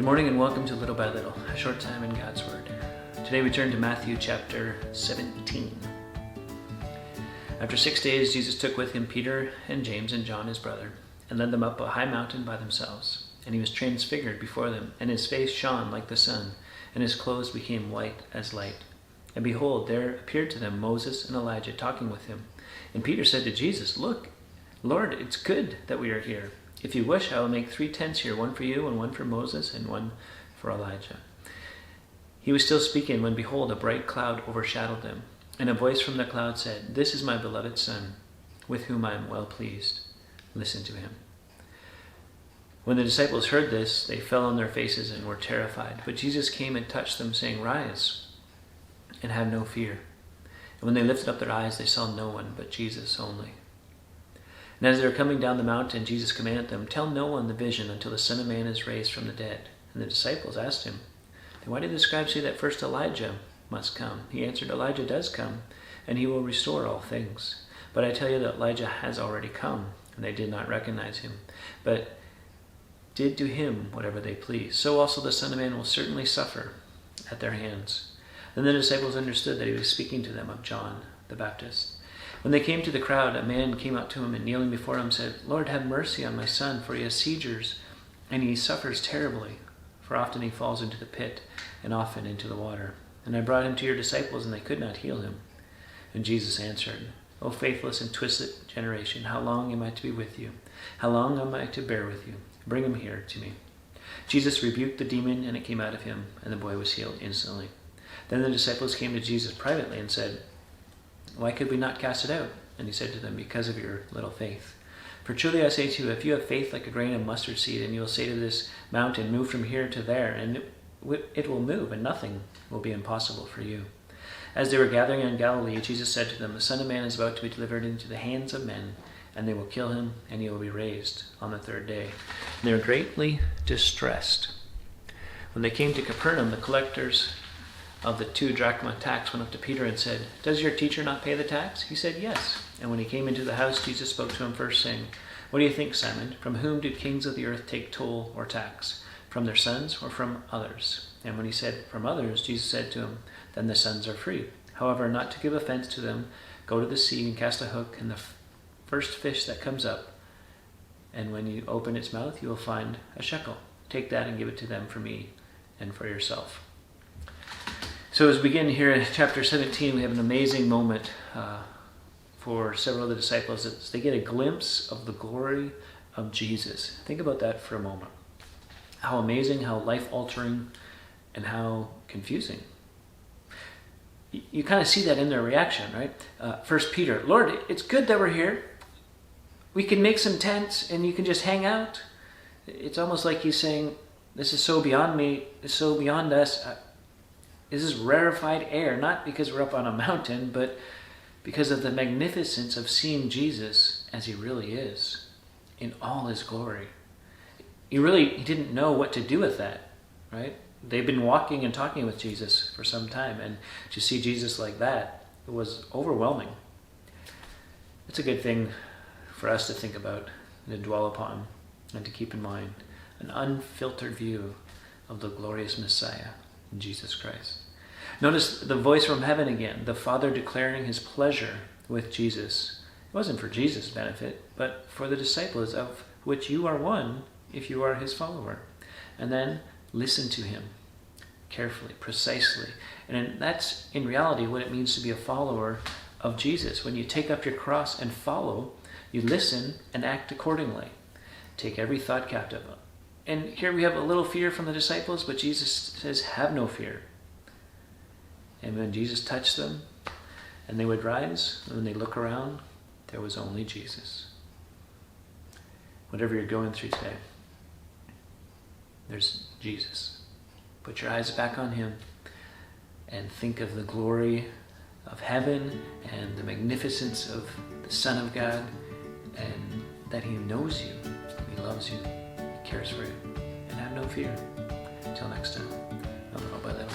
Good morning and welcome to Little by Little, a short time in God's Word. Today we turn to Matthew chapter 17. After 6 days, Jesus took with him Peter and James and John his brother, and led them up a high mountain by themselves. And he was transfigured before them, and his face shone like the sun, and his clothes became white as light. And behold, there appeared to them Moses and Elijah talking with him. And Peter said to Jesus, "Look, Lord, it's good that we are here. If you wish, I will make 3 tents here, one for you, and one for Moses, and one for Elijah." He was still speaking when, behold, a bright cloud overshadowed them. And a voice from the cloud said, "This is my beloved Son, with whom I am well pleased. Listen to him." When the disciples heard this, they fell on their faces and were terrified. But Jesus came and touched them, saying, "Rise, and have no fear." And when they lifted up their eyes, they saw no one but Jesus only. And as they were coming down the mountain, Jesus commanded them, "Tell no one the vision until the Son of Man is raised from the dead." And the disciples asked him, "Then why did the scribes say that first Elijah must come?" He answered, "Elijah does come, and he will restore all things. But I tell you that Elijah has already come." And they did not recognize him, but did to him whatever they pleased. So also the Son of Man will certainly suffer at their hands. Then the disciples understood that he was speaking to them of John the Baptist. When they came to the crowd, a man came up to him and kneeling before him said, "Lord, have mercy on my son, for he has seizures, and he suffers terribly. For often he falls into the pit, and often into the water. And I brought him to your disciples, and they could not heal him." And Jesus answered, "O faithless and twisted generation, how long am I to be with you? How long am I to bear with you? Bring him here to me." Jesus rebuked the demon, and it came out of him, and the boy was healed instantly. Then the disciples came to Jesus privately and said, "Why could we not cast it out?" And he said to them, "Because of your little faith. For truly I say to you, if you have faith like a grain of mustard seed, and you will say to this mountain, 'Move from here to there,' and it will move, and nothing will be impossible for you." As they were gathering in Galilee, Jesus said to them, "The Son of Man is about to be delivered into the hands of men, and they will kill him, and he will be raised on the 3rd day." And they were greatly distressed. When they came to Capernaum, the collectors of the 2 drachma tax went up to Peter and said, "Does your teacher not pay the tax?" He said, "Yes." And when he came into the house, Jesus spoke to him first, saying, "What do you think, Simon? From whom do kings of the earth take toll or tax? From their sons or from others?" And when he said, "From others," Jesus said to him, "Then the sons are free. However, not to give offense to them, go to the sea and cast a hook in the first fish that comes up. And when you open its mouth, you will find a shekel. Take that and give it to them for me and for yourself." So as we begin here in chapter 17, we have an amazing moment for several of the disciples as they get a glimpse of the glory of Jesus. Think about that for a moment. How amazing, how life-altering, and how confusing. You kind of see that in their reaction, right? First Peter, "Lord, it's good that we're here. We can make some tents and you can just hang out." It's almost like he's saying, "This is so beyond me, it's so beyond us. This is rarefied air, not because we're up on a mountain, but because of the magnificence of seeing Jesus as he really is, in all his glory." He didn't know what to do with that, right? They've been walking and talking with Jesus for some time, and to see Jesus like that, it was overwhelming. It's a good thing for us to think about and to dwell upon and to keep in mind, an unfiltered view of the glorious Messiah, Jesus Christ. Notice the voice from heaven again, the Father declaring his pleasure with Jesus. It wasn't for Jesus' benefit, but for the disciples, of which you are one if you are his follower. And then listen to him carefully, precisely. And that's in reality what it means to be a follower of Jesus. When you take up your cross and follow, you listen and act accordingly. Take every thought captive. And here we have a little fear from the disciples, but Jesus says, "Have no fear." And when Jesus touched them, and they would rise, and when they look around, there was only Jesus. Whatever you're going through today, there's Jesus. Put your eyes back on him and think of the glory of heaven and the magnificence of the Son of God, and that he knows you, he loves you, he cares for you. And have no fear. Until next time, a little by little.